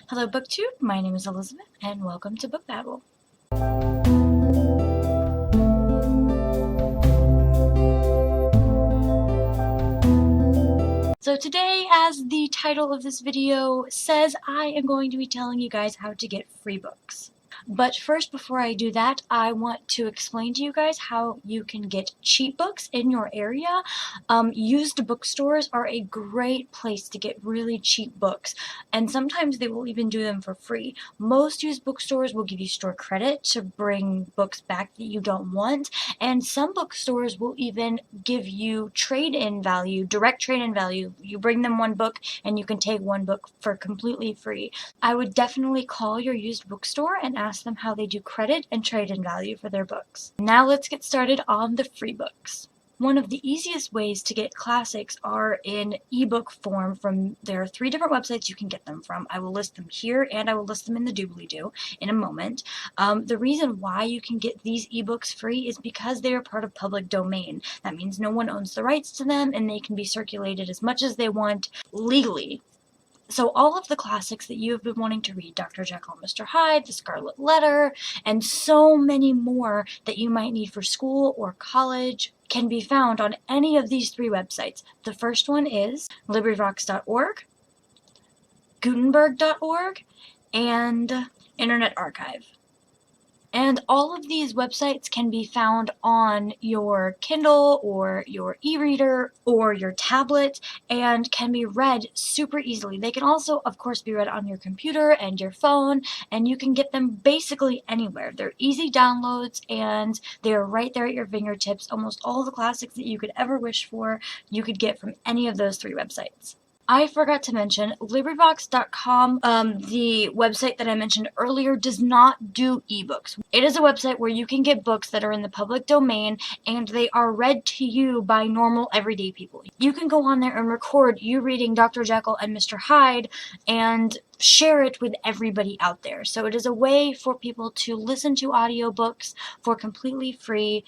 Hello BookTube, my name is Elizabeth and welcome to Book Babble. So today, as the title of this video says, I am going to be telling you guys how to get free books. But first, before I do that, I want to explain to you guys how you can get cheap books in your area. Used bookstores are a great place to get really cheap books, and sometimes they will even do them for free. Most used bookstores will give you store credit to bring books back that you don't want, and some bookstores will even give you trade-in value, direct trade-in value. You bring them one book and you can take one book for completely free. I would definitely call your used bookstore and ask them how they do credit and trade-in value for their books. Now let's get started on the free books. One of the easiest ways to get classics are in ebook form. There are 3 different websites you can get them from. I will list them here and I will list them in the doobly-doo in a moment. The reason why you can get these ebooks free is because they are part of public domain. That means no one owns the rights to them and they can be circulated as much as they want legally. So all of the classics that you have been wanting to read, Dr. Jekyll and Mr. Hyde, The Scarlet Letter, and so many more that you might need for school or college can be found on any of these 3 websites. The first one is LibriVox.org, Gutenberg.org, and Internet Archive. And all of these websites can be found on your Kindle or your e-reader or your tablet and can be read super easily. They can also, of course, be read on your computer and your phone, and you can get them basically anywhere. They're easy downloads and they're right there at your fingertips. Almost all the classics that you could ever wish for, you could get from any of those 3 websites. I forgot to mention, LibriVox.com, the website that I mentioned earlier, does not do ebooks. It is a website where you can get books that are in the public domain and they are read to you by normal, everyday people. You can go on there and record you reading Dr. Jekyll and Mr. Hyde and share it with everybody out there. So it is a way for people to listen to audiobooks for completely free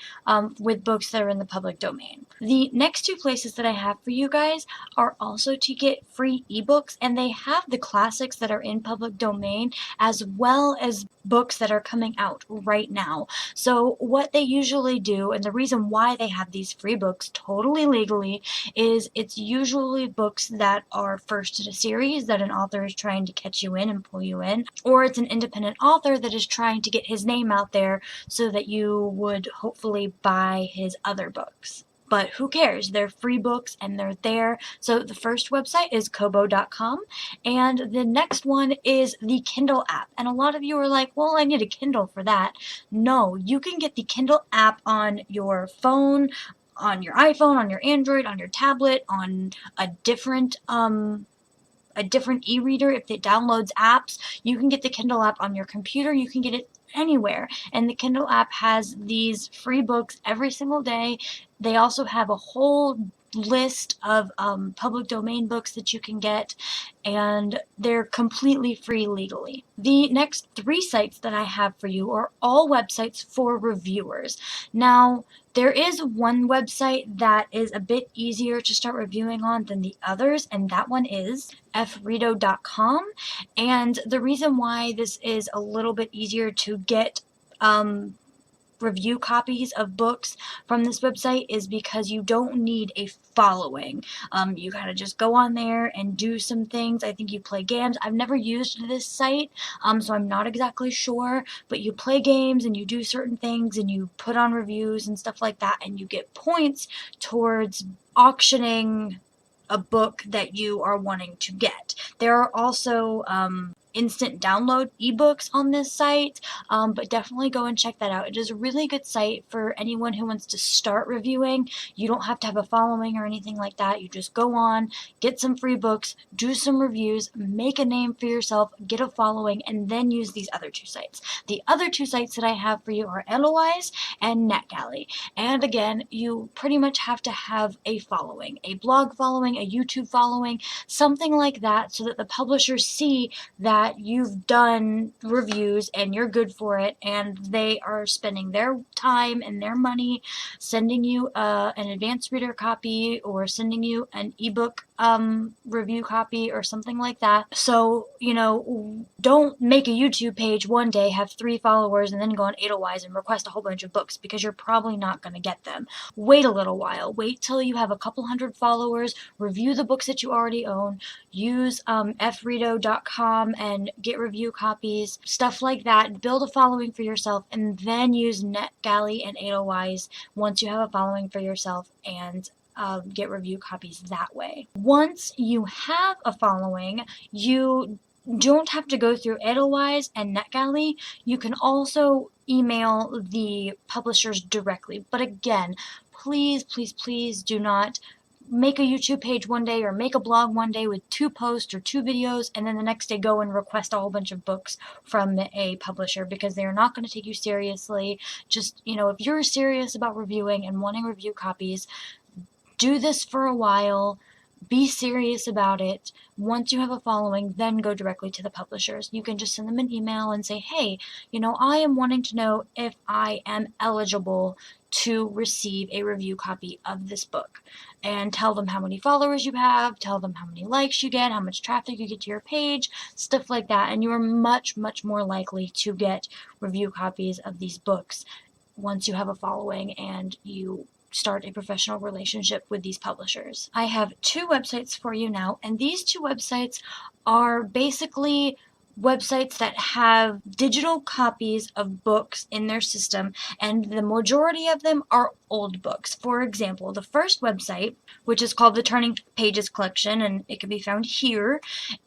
with books that are in the public domain. The next 2 places that I have for you guys are also to get free ebooks, and they have the classics that are in public domain as well as books that are coming out right now. So what they usually do, and the reason why they have these free books totally legally, is it's usually books that are first in a series that an author is trying to catch you in and pull you in, or it's an independent author that is trying to get his name out there so that you would hopefully buy his other books. But who cares? They're free books and they're there. So the first website is Kobo.com, and the next one is the Kindle app. And a lot of you are like, well, I need a Kindle for that. No, you can get the Kindle app on your phone, on your iPhone, on your Android, on your tablet, on a different e-reader. If it downloads apps, you can get the Kindle app on your computer. You can get it anywhere, and the Kindle app has these free books every single day. They also have a whole list of public domain books that you can get, and they're completely free legally. The next 3 sites that I have for you are all websites for reviewers. Now, there is one website that is a bit easier to start reviewing on than the others, and that one is fredo.com. And the reason why this is a little bit easier to get review copies of books from this website is because you don't need a following. You kind of just go on there and do some things. I think you play games. I've never used this site, so I'm not exactly sure, but you play games and you do certain things and you put on reviews and stuff like that, and you get points towards auctioning a book that you are wanting to get. There are also instant download ebooks on this site, but definitely go and check that out. It is a really good site for anyone who wants to start reviewing. You don't have to have a following or anything like that. You just go on, get some free books, do some reviews, make a name for yourself, get a following, and then use these other 2 sites. The other 2 sites that I have for you are Edelweiss and NetGalley. And again, you pretty much have to have a following, a blog following, a YouTube following, something like that, so that the publishers see that that you've done reviews and you're good for it, and they are spending their time and their money sending you an advanced reader copy or sending you an ebook review copy or something like that. So, you know, don't make a YouTube page one day, have 3 followers, and then go on Edelweiss and request a whole bunch of books, because you're probably not going to get them. Wait a little while. Wait till you have a couple hundred followers. Review the books that you already own. Use fredo.com and get review copies, stuff like that. Build a following for yourself, and then use NetGalley and Edelweiss once you have a following for yourself, and get review copies that way. Once you have a following, you don't have to go through Edelweiss and NetGalley. You can also email the publishers directly. But again, please, please, please do not make a YouTube page one day or make a blog one day with 2 posts or 2 videos, and then the next day go and request a whole bunch of books from a publisher, because they are not going to take you seriously. Just, you know, if you're serious about reviewing and wanting review copies, do this for a while. Be serious about it. Once you have a following, then go directly to the publishers. You can just send them an email and say, hey, you know, I am wanting to know if I am eligible to receive a review copy of this book. And tell them how many followers you have, tell them how many likes you get, how much traffic you get to your page, stuff like that. And you are much, much more likely to get review copies of these books once you have a following and you start a professional relationship with these publishers. I have 2 websites for you now, and these 2 websites are basically websites that have digital copies of books in their system, and the majority of them are old books. For example, the first website, which is called the Turning Pages Collection, and it can be found here,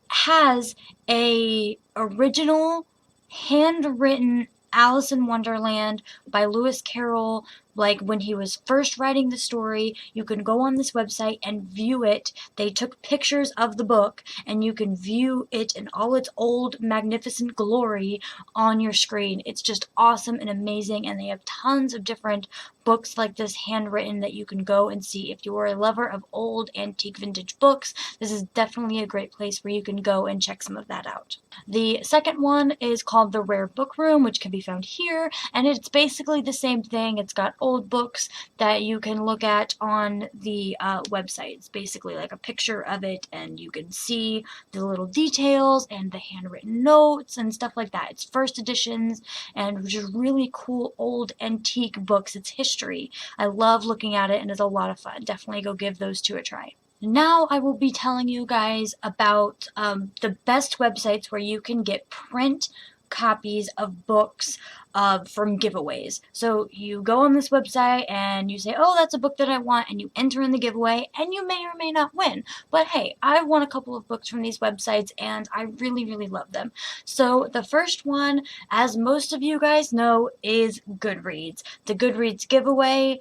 has a original handwritten Alice in Wonderland by Lewis Carroll, like when he was first writing the story. You can go on this website and view it. They took pictures of the book, and you can view it in all its old magnificent glory on your screen. It's just awesome and amazing, and they have tons of different books like this handwritten that you can go and see. If you are a lover of old antique vintage books, this is definitely a great place where you can go and check some of that out. The second one is called the Rare Book Room, which can be found here, and it's basically the same thing. It's got old books that you can look at on the website. It's basically like a picture of it, and you can see the little details and the handwritten notes and stuff like that. It's first editions and just really cool old antique books. It's history. I love looking at it, and it's a lot of fun. Definitely go give those 2 a try. Now I will be telling you guys about the best websites where you can get print copies of books from giveaways. So you go on this website and you say, oh, that's a book that I want, and you enter in the giveaway, and you may or may not win. But hey, I've won a couple of books from these websites, and I really, really love them. So the first one, as most of you guys know, is Goodreads. The Goodreads giveaway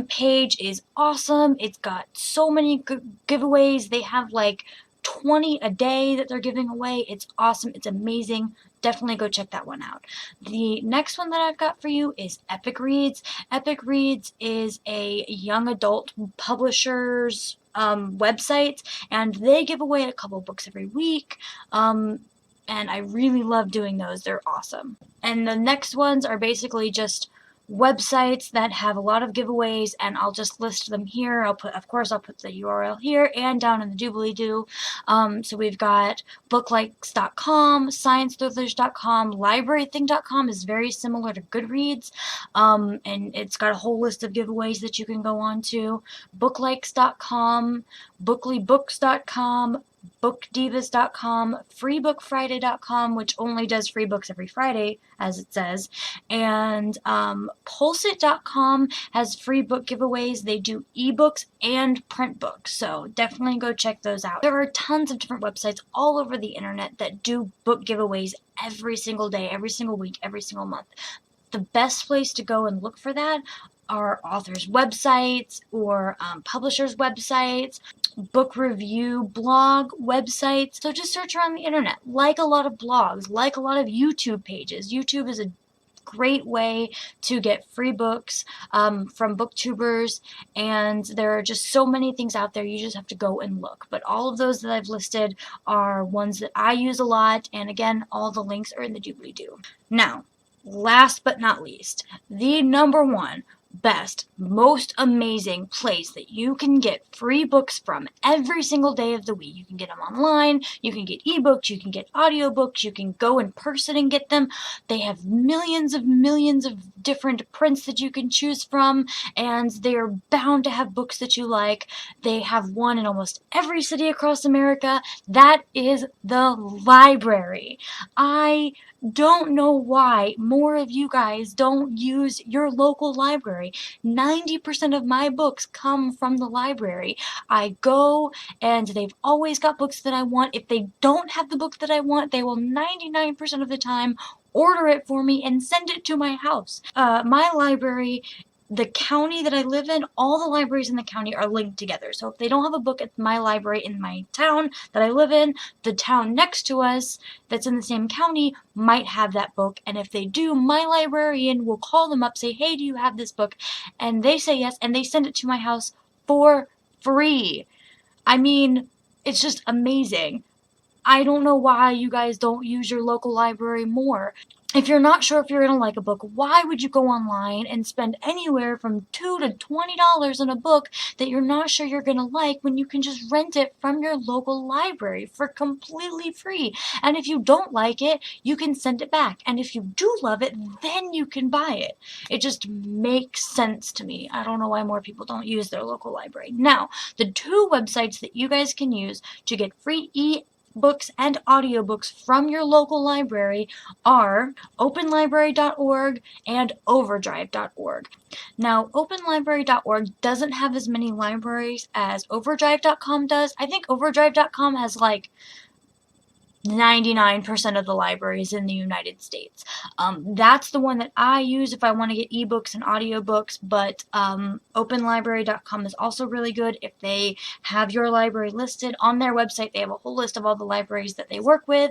page is awesome. It's got so many good giveaways. They have like 20 a day that they're giving away. It's awesome. It's amazing. Definitely go check that one out. The next one that I've got for you is Epic Reads. Epic Reads is a young adult publisher's website, and they give away a couple books every week. And I really love doing those. They're awesome. And the next ones are basically just websites that have a lot of giveaways, and I'll just list them here. I'll put the URL here and down in the doobly-doo. So we've got booklikes.com, sciencethrillers.com, librarything.com is very similar to Goodreads, and it's got a whole list of giveaways that you can go on to. Booklikes.com, booklybooks.com, bookdivas.com, freebookfriday.com, which only does free books every Friday, as it says, and pulsit.com has free book giveaways. They do ebooks and print books, so definitely go check those out. There are tons of different websites all over the internet that do book giveaways every single day, every single week, every single month. The best place to go and look for that are authors' websites or publishers' websites, book review blog websites. So just search around the internet. Like a lot of blogs, like a lot of YouTube pages. YouTube is a great way to get free books from booktubers, and there are just so many things out there. You just have to go and look. But all of those that I've listed are ones that I use a lot, and again, all the links are in the doobly-doo. Now, last but not least, the number one best, most amazing place that you can get free books from every single day of the week. You can get them online, you can get ebooks, you can get audiobooks, you can go in person and get them. They have millions of different prints that you can choose from, and they are bound to have books that you like. They have one in almost every city across America. That is the library. I don't know why more of you guys don't use your local library. 90% of my books come from the library. I go and they've always got books that I want. If they don't have the book that I want, they will 99% of the time order it for me and send it to my house. My library, the county that I live in, all the libraries in the county are linked together. So if they don't have a book at my library in my town that I live in, the town next to us that's in the same county might have that book. And if they do, my librarian will call them up, say, hey, do you have this book? And they say yes, and they send it to my house for free. I mean, it's just amazing. I don't know why you guys don't use your local library more. If you're not sure if you're going to like a book, why would you go online and spend anywhere from $2 to $20 on a book that you're not sure you're going to like when you can just rent it from your local library for completely free? And if you don't like it, you can send it back. And if you do love it, then you can buy it. It just makes sense to me. I don't know why more people don't use their local library. Now, the two websites that you guys can use to get free books and audiobooks from your local library are openlibrary.org and overdrive.org. Now, openlibrary.org doesn't have as many libraries as overdrive.com does. I think overdrive.com has like 99% of the libraries in the United States. That's the one that I use if I want to get ebooks and audiobooks, but openlibrary.com is also really good if they have your library listed on their website. They have a whole list of all the libraries that they work with,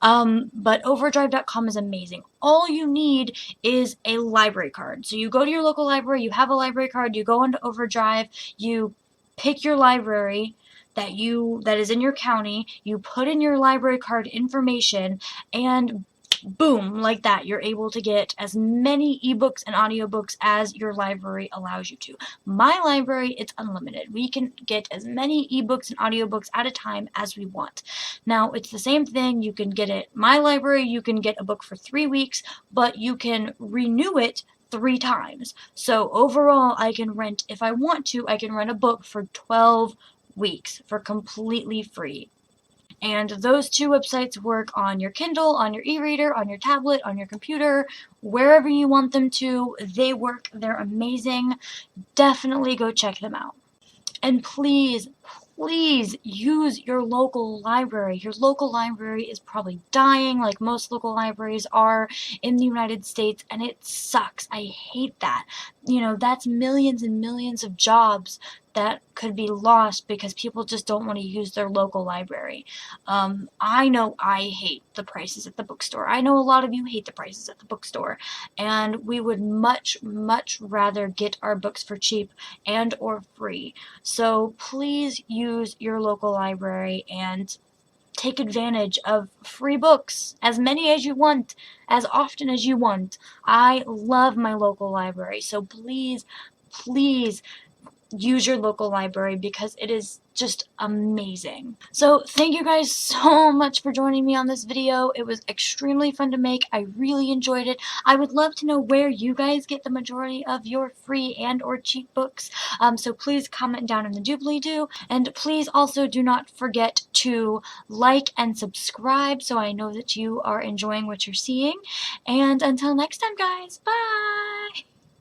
but overdrive.com is amazing. All you need is a library card. So you go to your local library, you have a library card, you go into Overdrive, you pick your library that is in your county, you put in your library card information, and boom, like that, you're able to get as many ebooks and audiobooks as your library allows you to. My library, it's unlimited. We can get as many ebooks and audiobooks at a time as we want. Now, it's the same thing. You can get it, my library, you can get a book for 3 weeks, but you can renew it 3 times. So overall, I can rent, if I want to, I can rent a book for 12 weeks for completely free. And those two websites work on your Kindle, on your e-reader, on your tablet, on your computer, wherever you want them to. They work. They're amazing. Definitely go check them out. And please, please use your local library. Your local library is probably dying, like most local libraries are in the United States, and it sucks. I hate that. You know, that's millions and millions of jobs that could be lost because people just don't want to use their local library. I know I hate the prices at the bookstore. I know a lot of you hate the prices at the bookstore, and we would much rather get our books for cheap and or free. So please use your local library and take advantage of free books, as many as you want, as often as you want. I love my local library, so please use your local library because it is just amazing. So thank you guys so much for joining me on this video. It was extremely fun to make. I really enjoyed it. I would love to know where you guys get the majority of your free and or cheap books. So please comment down in the doobly-doo, and please also do not forget to like and subscribe so I know that you are enjoying what you're seeing. And until next time, guys, bye!